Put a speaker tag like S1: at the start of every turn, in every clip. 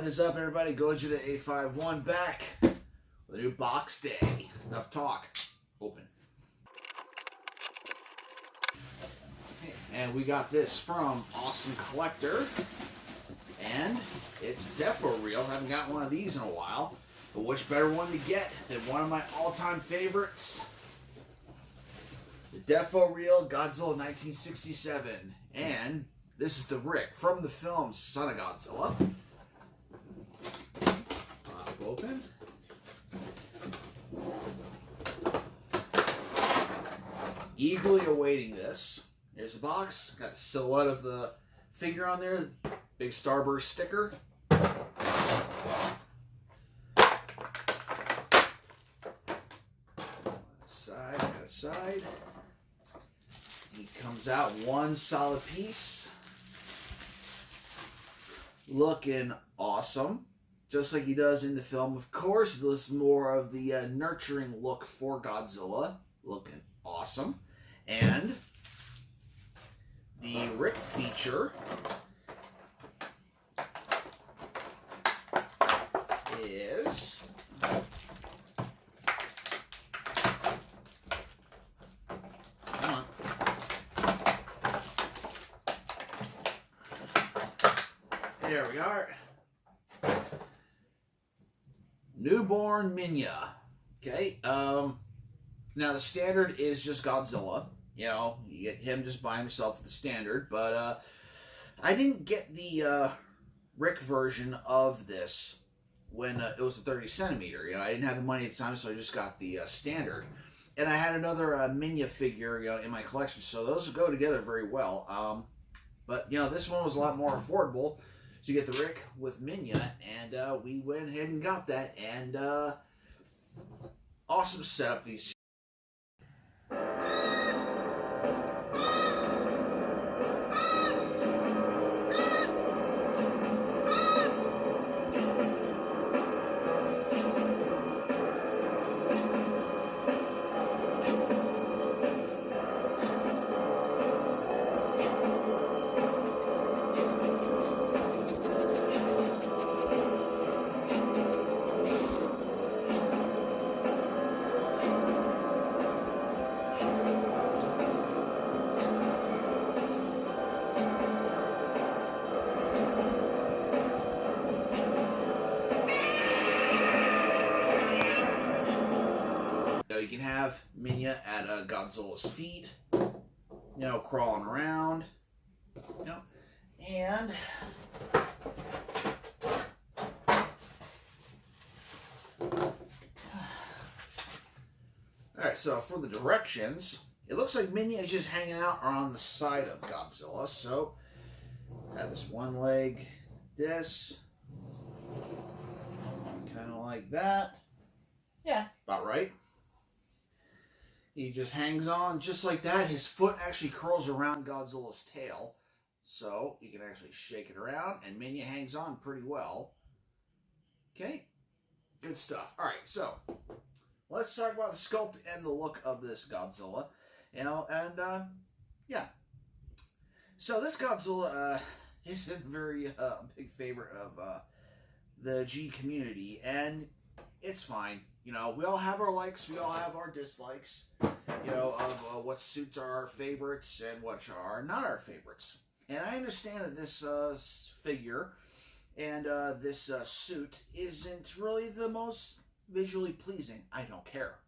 S1: What is up, everybody? Godzilla 851 back with a new box day. Enough talk. Open. Okay, and we got this from Awesome Collector, and it's Deforeal. Haven't got one of these in a while, but which better one to get than one of my all-time favorites, the Deforeal Godzilla 1967, and this is the Rick from the film Son of Godzilla. Pop open. Eagerly awaiting this. Here's the box. Got the silhouette of the figure on there. Big Starburst sticker. Side. He comes out one solid piece. Looking awesome, just like he does in the film. Of course, this is more of the nurturing look for Godzilla. Looking awesome. And the Rick feature is there we are. Newborn Minya. Okay. Now the standard is just Godzilla. You know, you get him just by himself with the standard. But I didn't get the Rick version of this when it was a 30 centimeter. You know, I didn't have the money at the time, so I just got the standard. And I had another Minya figure, you know, in my collection, so those go together very well. But you know, this one was a lot more affordable. So you get the Rick with Minya, and we went ahead and got that, and awesome setup. These you can have Minya at Godzilla's feet, you know, crawling around, you know, and alright, so for the directions, it looks like Minya is just hanging out on the side of Godzilla, so have this one leg, this, kind of like that, yeah, about right. He just hangs on just like that. His foot actually curls around Godzilla's tail. So you can actually shake it around, and Minya hangs on pretty well. Okay, good stuff. All right, so let's talk about the sculpt and the look of this Godzilla. You know, and yeah. So this Godzilla isn't very big favorite of the G community, and it's fine. You know, we all have our likes, we all have our dislikes, you know, of what suits our favorites and what are not our favorites. And I understand that this figure and this suit isn't really the most visually pleasing. I don't care.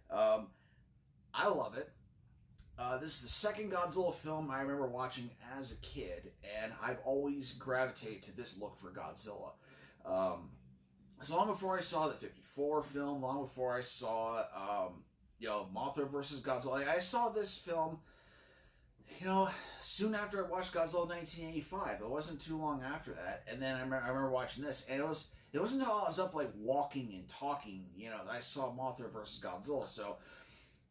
S1: I love it. This is the second Godzilla film I remember watching as a kid, and I've always gravitated to this look for Godzilla. So long before I saw the 54 film, long before I saw, you know, Mothra versus Godzilla, I saw this film, you know, soon after I watched Godzilla 1985. It wasn't too long after that, and then I remember watching this, and it wasn't until I was up, like, walking and talking, you know, that I saw Mothra versus Godzilla. So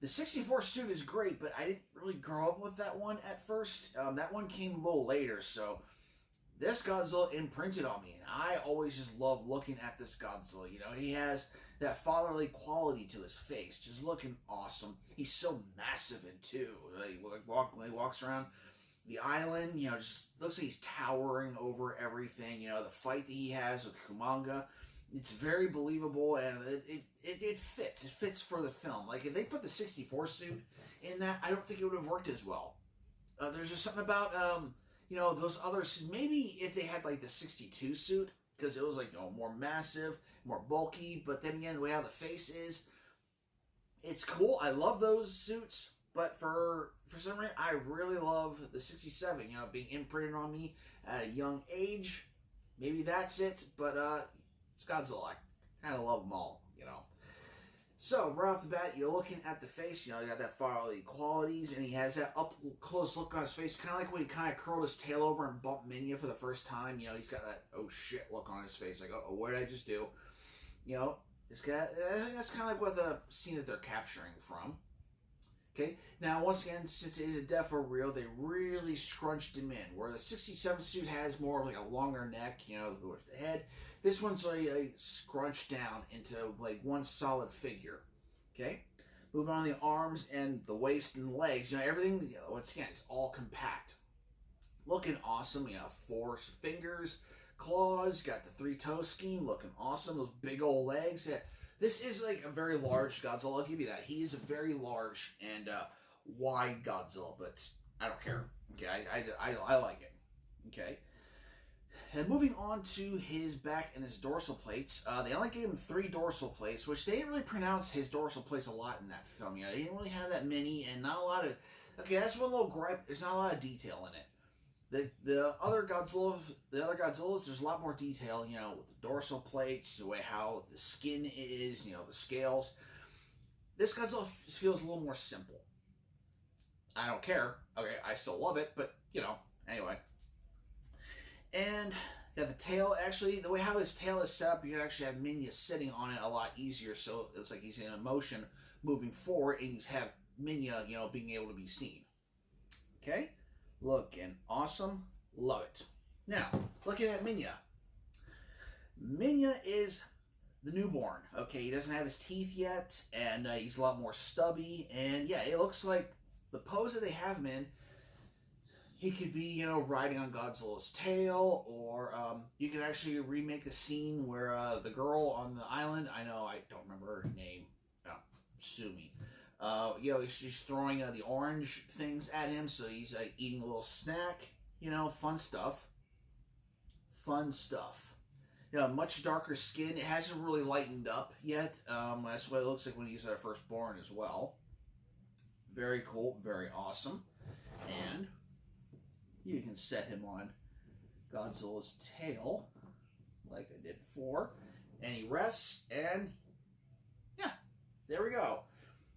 S1: the 64 suit is great, but I didn't really grow up with that one at first. That one came a little later, so this Godzilla imprinted on me, and I always just love looking at this Godzilla. You know, he has that fatherly quality to his face, just looking awesome. He's so massive in two. When he walks around, the island, you know, just looks like he's towering over everything. You know, the fight that he has with Kumanga, it's very believable, and it fits. It fits for the film. Like, if they put the 64 suit in that, I don't think it would have worked as well. There's just something about, you know, those other suits. Maybe if they had, like, the 62 suit, because it was, like, you know, more massive, more bulky, but then again, the way how the face is, it's cool. I love those suits, but for some reason, I really love the 67, you know, being imprinted on me at a young age. Maybe that's it, but it's Godzilla. I kind of love them all, you know. So, right off the bat, you're looking at the face, you know, you got that fatherly qualities, and he has that up-close look on his face, kind of like when he kind of curled his tail over and bumped Minya for the first time, you know, he's got that, oh shit look on his face, like, oh, what did I just do? You know, it's got, I think that's kind of like what the scene that they're capturing from. Okay, now once again, since it is a Deforeal, they really scrunched him in, where the 67 suit has more of like a longer neck, you know, with the head. This one's like a scrunched down into like one solid figure. Okay, moving on to the arms and the waist and the legs, you know, everything, you know, once again, it's all compact. Looking awesome, you know, 4 fingers, claws, got the 3-toe scheme, looking awesome, those big old legs. Yeah. This is like a very large Godzilla, I'll give you that. He is a very large and wide Godzilla, but I don't care. Okay, I like it. Okay. And moving on to his back and his dorsal plates, they only gave him 3 dorsal plates, which they didn't really pronounce his dorsal plates a lot in that film. You know, they didn't really have that many, and not a lot of. Okay, that's one little gripe. There's not a lot of detail in it. The other Godzillas, there's a lot more detail. You know, with the dorsal plates, the way how the skin is, you know, the scales. This Godzilla feels a little more simple. I don't care. Okay, I still love it, but you know, anyway. And yeah, the tail, actually, the way how his tail is set up, you can actually have Minya sitting on it a lot easier, so it's like he's in a motion moving forward, and he's have Minya, you know, being able to be seen. Okay? Looking awesome. Love it. Now, looking at Minya. Minya is the newborn. Okay, he doesn't have his teeth yet, and he's a lot more stubby, and yeah, it looks like the pose that they have him in, he could be, you know, riding on Godzilla's tail, or you could actually remake the scene where the girl on the island, I know, I don't remember her name, no, sue me. You know, she's throwing the orange things at him, so he's eating a little snack, you know, fun stuff. Fun stuff. You know, much darker skin. It hasn't really lightened up yet. That's what it looks like when he's first born as well. Very cool, very awesome. And you can set him on Godzilla's tail, like I did before. And he rests, and yeah, there we go.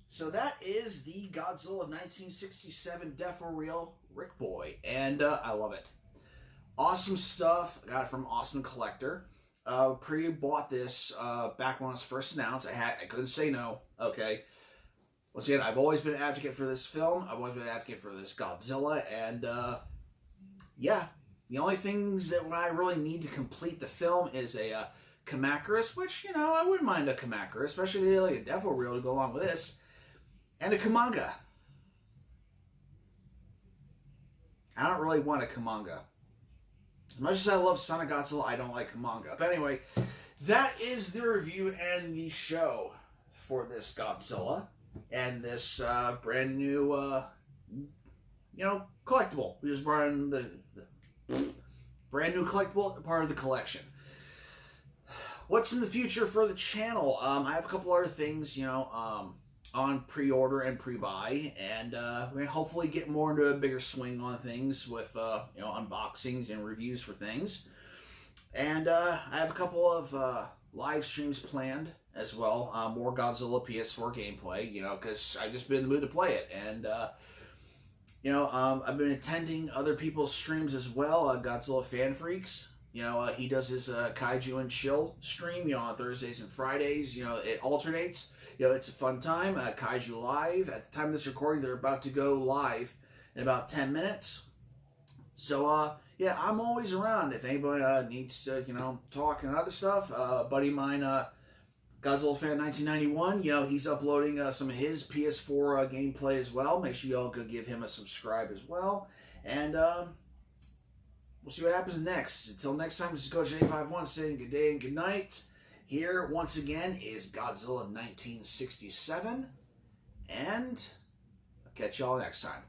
S1: So that is the Godzilla 1967 Deforeal Rick Boy, and I love it. Awesome stuff. I got it from Awesome Collector. Pre-bought this back when it was first announced. I couldn't say no. Okay. Once again, I've always been an advocate for this film. I've always been an advocate for this Godzilla, and yeah, the only things that I really need to complete the film is a Kamacuras, which, you know, I wouldn't mind a Kamacuras, especially if they had like a Deforeal to go along with this, and a Kumanga. I don't really want a Kumanga. As much as I love Son of Godzilla, I don't like Kumanga. But anyway, that is the review and the show for this Godzilla and this brand new, you know, collectible. We just brought in the brand new collectible, part of the collection. What's in the future for the channel? I have a couple other things, you know, on pre-order and pre-buy, and we're gonna hopefully get more into a bigger swing on things with you know, unboxings and reviews for things. And I have a couple of live streams planned as well. More Godzilla PS4 gameplay, you know, because I've just been in the mood to play it. And you know, I've been attending other people's streams as well. Godzilla Fan Freaks, you know, he does his Kaiju and Chill stream, you know, on Thursdays and Fridays. You know, it alternates. You know, it's a fun time. Kaiju Live. At the time of this recording, they're about to go live in about 10 minutes. So, yeah, I'm always around if anybody needs to, you know, talk and other stuff. A buddy of mine, Godzilla Fan 1991, you know, he's uploading some of his PS4 gameplay as well. Make sure y'all go give him a subscribe as well. And we'll see what happens next. Until next time, this is Coach 851 saying good day and good night. Here, once again, is Godzilla 1967. And I'll catch y'all next time.